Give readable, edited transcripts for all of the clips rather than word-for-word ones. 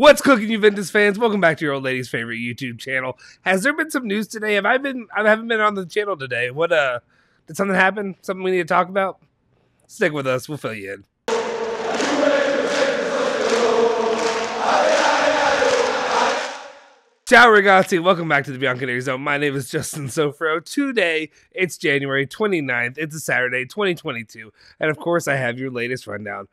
What's cooking, Juventus fans? Welcome back to your old lady's favorite YouTube channel. Has there been some news today? I haven't been on the channel today. What did something happen? Something we need to talk about? Stick with us. We'll fill you in. Ciao ragazzi, welcome back to the Bianconeri Zone. My name is Justin Sofro. Today, it's January 29th. It's a Saturday, 2022. And of course, I have your latest rundown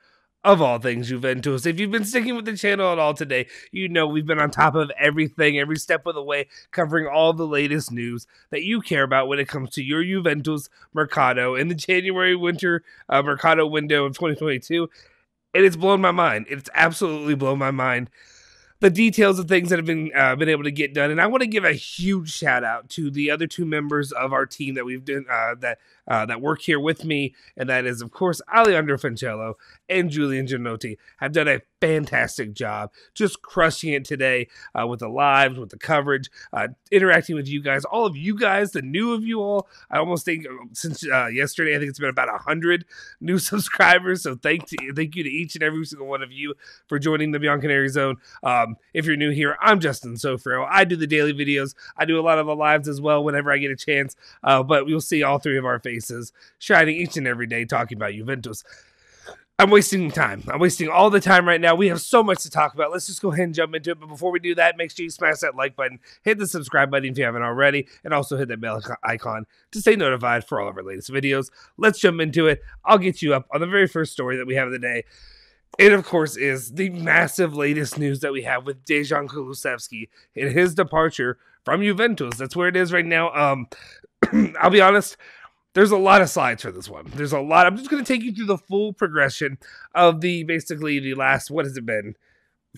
of all things Juventus. If you've been sticking with the channel at all today, you know we've been on top of everything, every step of the way, covering all the latest news that you care about when it comes to your Juventus mercato in the January-winter mercato window of 2022. And it's blown my mind. It's absolutely blown my mind. The details of things that have been able to get done, and I want to give a huge shout out to the other two members of our team that we've done that work here with me, and that is of course Alejandro Fancello and Julian Gianotti. Have done a fantastic job, just crushing it today with the lives, with the coverage, interacting with you guys, all of you guys, the new of you all. I almost think since yesterday, I think it's been about 100 new subscribers. So thank you to each and every single one of you for joining the Bianconeri Zone. If you're new here, I'm Justin Sofro. I do the daily videos. I do a lot of the lives as well whenever I get a chance. But you'll see all three of our faces shining each and every day talking about Juventus. I'm wasting time. I'm wasting all the time right now. We have so much to talk about. Let's just go ahead and jump into it. But before we do that, make sure you smash that like button, hit the subscribe button if you haven't already, and also hit that bell icon to stay notified for all of our latest videos. Let's jump into it. I'll get you up on the very first story that we have of the day. It, of course, is the massive latest news that we have with Denis Kulusevski and his departure from Juventus. That's where it is right now. I'll be honest. There's a lot of slides for this one. There's a lot. I'm just going to take you through the full progression of basically the last, what has it been?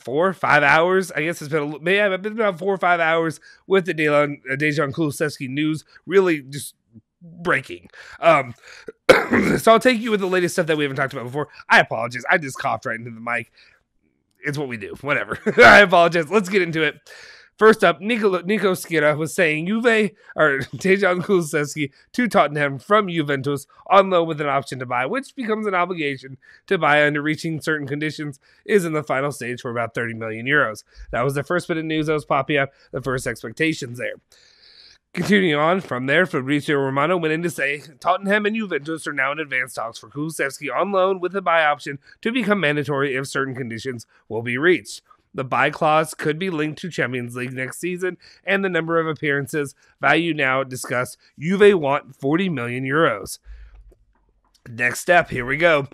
4 or 5 hours? I guess it's been about 4 or 5 hours with the Denis Kulusevski news really just breaking. So I'll take you with the latest stuff that we haven't talked about before. I apologize. I just coughed right into the mic. It's what we do. Whatever. I apologize. Let's get into it. First up, Nico Schira was saying Denis Kulusevski to Tottenham from Juventus on loan with an option to buy, which becomes an obligation to buy under reaching certain conditions, is in the final stage for about 30 million euros. That was the first bit of news that was popping up, the first expectations there. Continuing on from there, Fabrizio Romano went in to say Tottenham and Juventus are now in advanced talks for Kulusevski on loan with a buy option to become mandatory if certain conditions will be reached. The buy clause could be linked to Champions League next season and the number of appearances. Value now discussed. Juve want 40 million euros. Next step, here we go.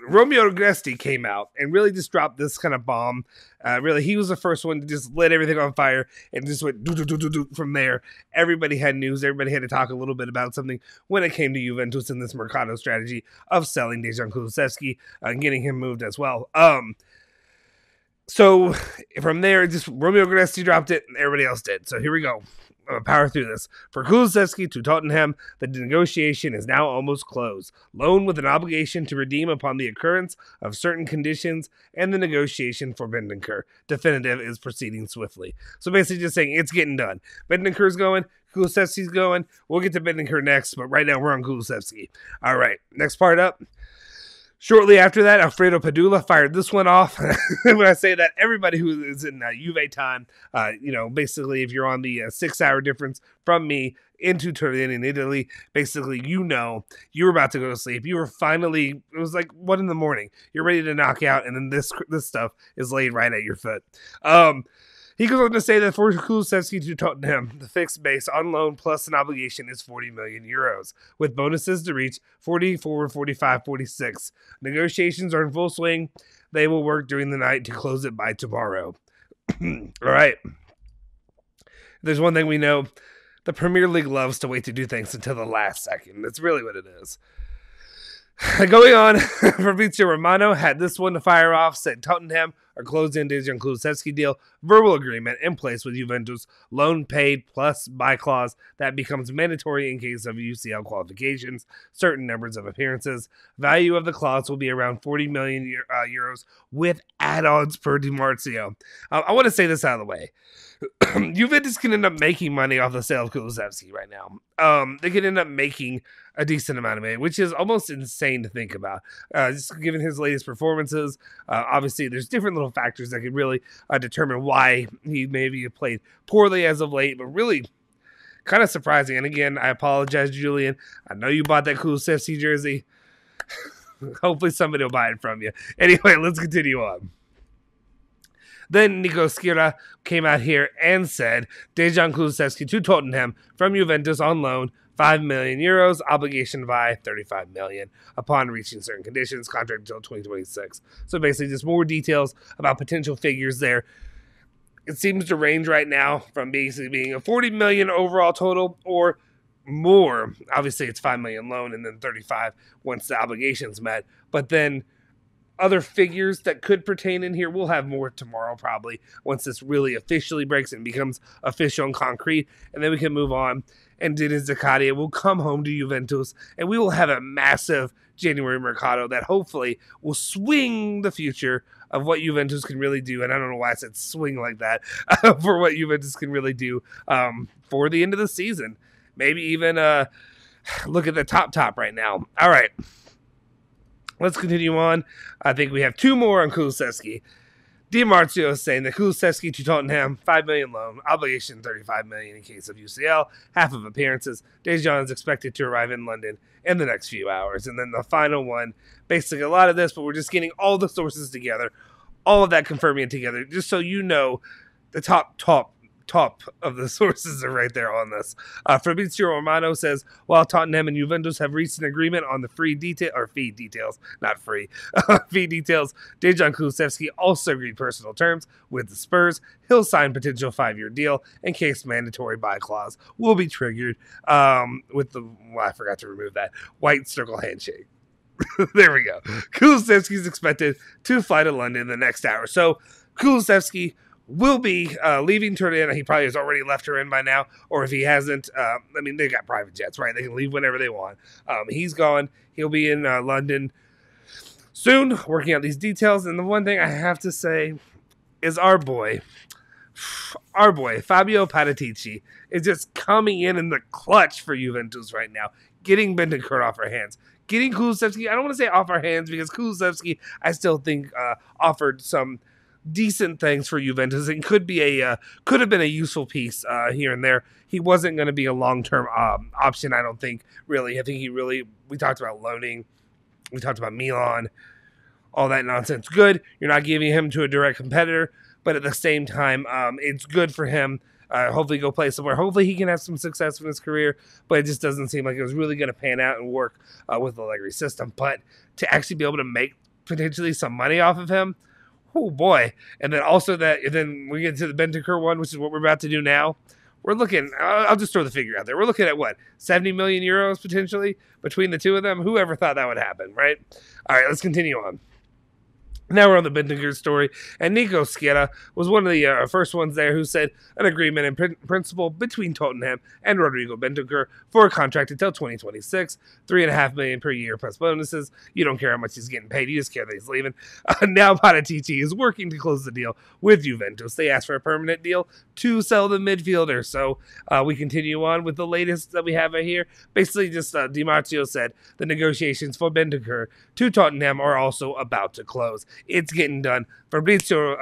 Romeo Agresti came out and really just dropped this kind of bomb. Really, he was the first one to just lit everything on fire and just went from there. Everybody had news. Everybody had to talk a little bit about something when it came to Juventus in this mercato strategy of selling Denis Kulusevski and getting him moved as well. So from there, just Romeo Agresti dropped it, and everybody else did. So here we go. I'm going to power through this. For Kulusevski to Tottenham, the negotiation is now almost closed. Loan with an obligation to redeem upon the occurrence of certain conditions, and the negotiation for Bentancur definitive is proceeding swiftly. So basically just saying it's getting done. Bentancur's going. Kulusevski's going. We'll get to Bentancur next, but right now we're on Kulusevski. All right, next part up. Shortly after that, Alfredo Padula fired this one off. When I say that, everybody who is in Juve time, basically if you're on the 6-hour difference from me into Turin in Italy, basically, you were about to go to sleep. You were finally, it was like 1 in the morning. You're ready to knock out, and then this stuff is laid right at your foot. He goes on to say that for Kulusevski to Tottenham, the fixed base on loan plus an obligation is 40 million euros, with bonuses to reach 44, 45, 46. Negotiations are in full swing. They will work during the night to close it by tomorrow. All right. There's one thing we know. The Premier League loves to wait to do things until the last second. That's really what it is. Going on, Fabrizio Romano had this one to fire off, said Tottenham are closed in Denis Kulusevski deal, verbal agreement in place with Juventus, loan paid plus buy clause that becomes mandatory in case of UCL qualifications, certain numbers of appearances. Value of the clause will be around 40 million euros with add-ons per Di Marzio. I want to say this out of the way. Juventus can end up making money off the sale of Kulusevski right now. They can end up making a decent amount of money, which is almost insane to think about. Just given his latest performances, obviously there's different little factors that could really determine why he maybe played poorly as of late, but really kind of surprising. And again, I apologize, Julian. I know you bought that Kulusevski jersey. Hopefully somebody will buy it from you. Anyway, let's continue on. Then Nico Skira came out here and said Dejan Kulusevski to Tottenham from Juventus on loan, 5 million euros, obligation by 35 million upon reaching certain conditions, contract until 2026. So basically just more details about potential figures there. It seems to range right now from basically being a 40 million overall total or more. Obviously it's 5 million loan and then 35 once the obligation's met. But then other figures that could pertain in here, we'll have more tomorrow probably once this really officially breaks and becomes official and concrete, and then we can move on. And Denis Zakaria will come home to Juventus, and we will have a massive January mercato that hopefully will swing the future of what Juventus can really do. And I don't know why I said swing like that, for what Juventus can really do for the end of the season. Maybe even look at the top right now. All right. Let's continue on. I think we have two more on Kulusevski. Di Marzio is saying that Kulusevski to Tottenham, 5 million loan, obligation 35 million in case of UCL, half of appearances. Dejan is expected to arrive in London in the next few hours. And then the final one, basically a lot of this, but we're just getting all the sources together, all of that confirming it together, just so you know the top of the sources are right there on this. Fabrizio Romano says, while Tottenham and Juventus have reached an agreement on the fee details, not free, fee details, Dejan Kulusevski also agreed personal terms with the Spurs. He'll sign potential 5-year deal in case mandatory buy clause will be triggered with the, I forgot to remove that, white circle handshake. There we go. Kulusevski is expected to fly to London the next hour. So Kulusevski will be leaving Turin. He probably has already left Turin by now, or if he hasn't, I mean, they got private jets, right? They can leave whenever they want. He's gone. He'll be in London soon, working out these details. And the one thing I have to say is our boy, Fabio Paratici, is just coming in the clutch for Juventus right now, getting Bentancur off our hands. Getting Kulusevski, I don't want to say off our hands, because Kulusevski, I still think, offered some decent things for Juventus and could have been a useful piece here and there. He wasn't going to be a long-term option, I don't think, really. I think we talked about loaning, we talked about Milan, all that nonsense. Good, you're not giving him to a direct competitor, but at the same time, it's good for him. Hopefully go play somewhere. Hopefully he can have some success in his career, but it just doesn't seem like it was really going to pan out and work with the Allegri system. But to actually be able to make potentially some money off of him, oh boy. And then also then we get to the Bentancur one, which is what we're about to do now. We're looking, I'll just throw the figure out there. We're looking at what, 70 million euros potentially between the two of them? Whoever thought that would happen, right? All right, let's continue on. Now we're on the Bentancur story, and Nico Skira was one of the first ones there who said an agreement in principle between Tottenham and Rodrigo Bentancur for a contract until 2026, $3.5 million per year plus bonuses. You don't care how much he's getting paid, you just care that he's leaving. Now Paratici is working to close the deal with Juventus. They asked for a permanent deal to sell the midfielder, so we continue on with the latest that we have right here. Basically, just Di Marzio said the negotiations for Bentancur to Tottenham are also about to close. It's getting done. Fabio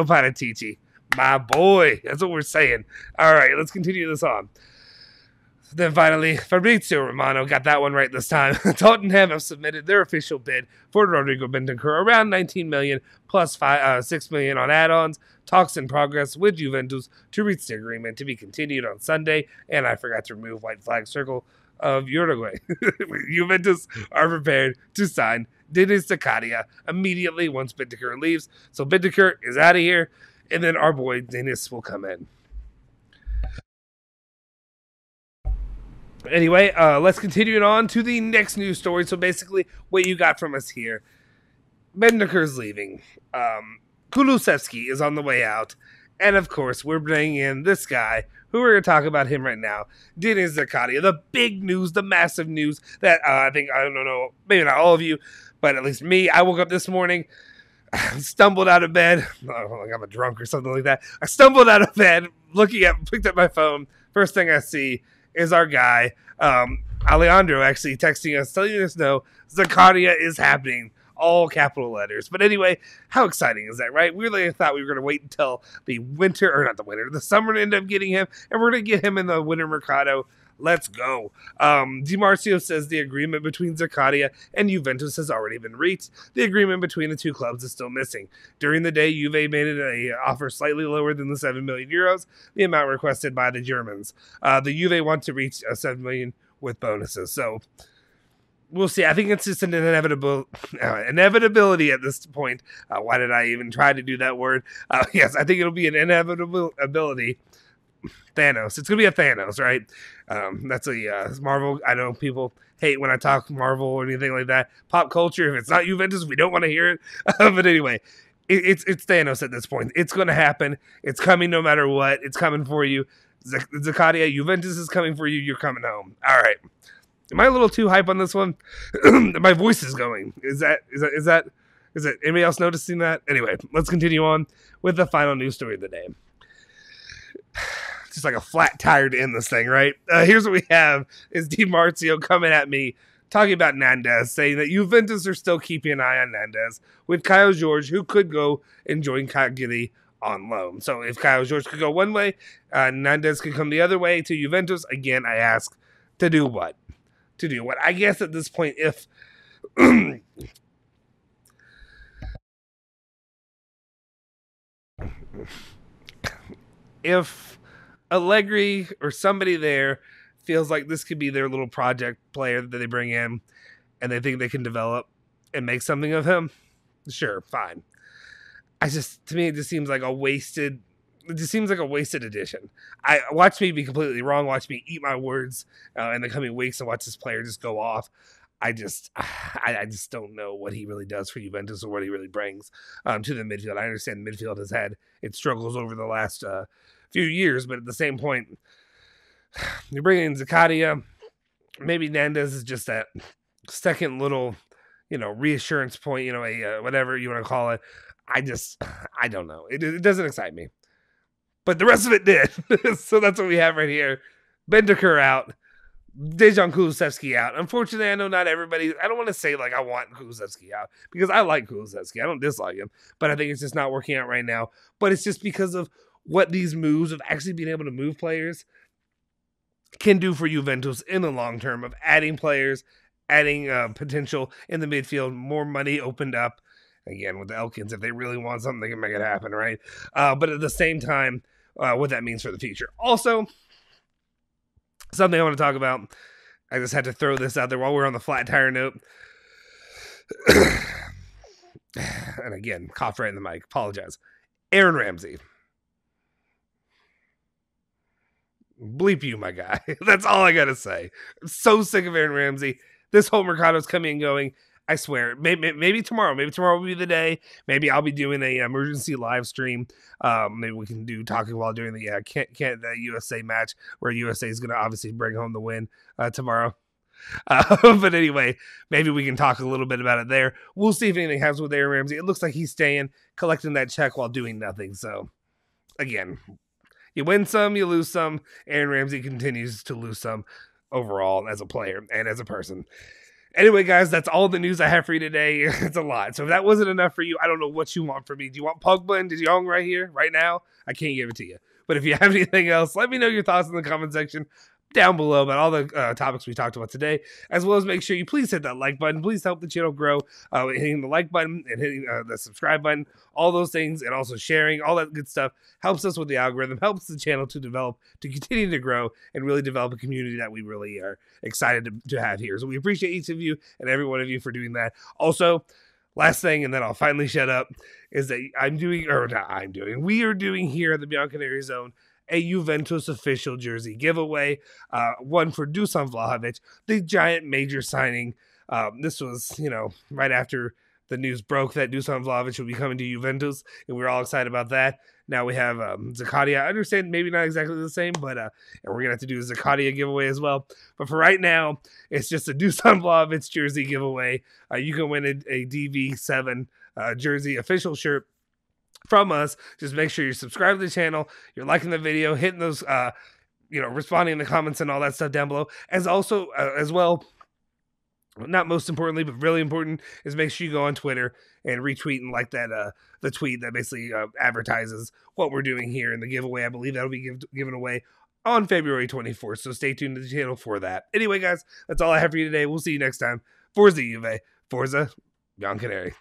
Paratici, my boy. That's what we're saying. All right, let's continue this on. Then finally, Fabrizio Romano got that one right this time. Tottenham have submitted their official bid for Rodrigo Bentancur, around 19 million plus 6 million on add-ons. Talks in progress with Juventus to reach the agreement to be continued on Sunday. And I forgot to remove white flag circle of Uruguay. Juventus are prepared to sign Denis Zakaria immediately once Bentancur leaves. So Bentancur is out of here, and then our boy Denis will come in. Anyway, let's continue on to the next news story. So basically, what you got from us here, Bentancur's leaving. Kulusevski is on the way out. And of course, we're bringing in this guy, who we're going to talk about him right now, Denis Zakaria. The big news, the massive news that I don't know, maybe not all of you, but at least me, I woke up this morning, stumbled out of bed, like I'm a drunk or something like that. I stumbled out of bed, picked up my phone. First thing I see is our guy. Alejandro actually texting us, telling us no, Zakaria is happening. All capital letters. But anyway, how exciting is that, right? We really thought we were going to wait until the winter, or not the winter, the summer to end up getting him, and we're going to get him in the winter mercado. Let's go. DiMarzio says the agreement between Zakaria and Juventus has already been reached. The agreement between the two clubs is still missing. During the day, Juve made an offer slightly lower than the 7 million euros, the amount requested by the Germans. The Juve want to reach 7 million with bonuses. So we'll see. I think it's just an inevitability at this point. Why did I even try to do that word? Yes, I think it'll be an inevitability. Thanos. It's going to be a Thanos, right? That's a Marvel. I know people hate when I talk Marvel or anything like that. Pop culture, if it's not Juventus, we don't want to hear it. But anyway, it's Thanos at this point. It's going to happen. It's coming no matter what. It's coming for you. Zakaria, Juventus is coming for you. You're coming home. All right. Am I a little too hype on this one? My voice is going. Is that anybody else noticing that? Anyway, let's continue on with the final news story of the day. Just like a flat tire to end this thing, right? Here's what we have is DiMarzio coming at me, talking about Nandez, saying that Juventus are still keeping an eye on Nandez with Kyle George, who could go and join Cagliari on loan. So if Kyle George could go one way, Nandez could come the other way to Juventus. Again, I ask to do what? To do what? I guess at this point, if Allegri or somebody there feels like this could be their little project player that they bring in and they think they can develop and make something of him, sure, fine. To me, it just seems like a wasted addition. Watch me be completely wrong. Watch me eat my words in the coming weeks and watch this player just go off. I just don't know what he really does for Juventus or what he really brings to the midfield. I understand the midfield has had its struggles over the last few years, but at the same point, you're bringing in Zakaria. Maybe Nandez is just that second little, reassurance point, whatever you want to call it. I don't know. It doesn't excite me. But the rest of it did. So that's what we have right here. Bentancur out. Dejan Kulusevski out. Unfortunately, I know not everybody. I don't want to say like I want Kulusevski out because I like Kulusevski. I don't dislike him, but I think it's just not working out right now. But it's just because of what these moves of actually being able to move players can do for Juventus in the long term of adding players, adding potential in the midfield, more money opened up. Again, with the Elkins, if they really want something, they can make it happen, right? But at the same time, what that means for the future. Also, something I want to talk about. I just had to throw this out there while we're on the flat tire note. And again, cough right in the mic. Apologize. Aaron Ramsey. Bleep you, my guy. That's all I got to say. I'm so sick of Aaron Ramsey. This whole mercado's coming and going. I swear, maybe tomorrow. Maybe tomorrow will be the day. Maybe I'll be doing a emergency live stream. Maybe we can do talking while doing the the USA match where USA is going to obviously bring home the win tomorrow. But anyway, maybe we can talk a little bit about it there. We'll see if anything happens with Aaron Ramsey. It looks like he's staying, collecting that check while doing nothing. So, again, you win some, you lose some. Aaron Ramsey continues to lose some overall as a player and as a person. Anyway, guys, that's all the news I have for you today. It's a lot. So if that wasn't enough for you, I don't know what you want from me. Do you want Pogba and De Jong right here, right now? I can't give it to you. But if you have anything else, let me know your thoughts in the comment section down below about all the topics we talked about today, as well as make sure you please hit that like button. Please help the channel grow, hitting the like button and hitting the subscribe button. All those things, and also sharing, all that good stuff helps us with the algorithm, helps the channel to develop, to continue to grow, and really develop a community that we really are excited to have here. So we appreciate each of you and every one of you for doing that. Also, last thing, and then I'll finally shut up, is that we are doing here at the Bianconeri Zone a Juventus official jersey giveaway, one for Dusan Vlahovic, the giant major signing. This was, right after the news broke that Dusan Vlahovic would be coming to Juventus, and we were all excited about that. Now we have Zakaria. I understand maybe not exactly the same, but and we're going to have to do a Zakaria giveaway as well. But for right now, it's just a Dusan Vlahovic jersey giveaway. You can win a DV7 jersey official shirt from us. Just make sure you're subscribed to the channel, you're liking the video, hitting those responding in the comments and all that stuff down below. As well, not most importantly, but really important, is make sure you go on Twitter and retweet and like that the tweet that basically advertises what we're doing here in the giveaway. I believe that'll be given away on February 24th, so stay tuned to the channel for that. Anyway, guys, that's all I have for you today. We'll see you next time. Forza Juve, Forza Bianconeri.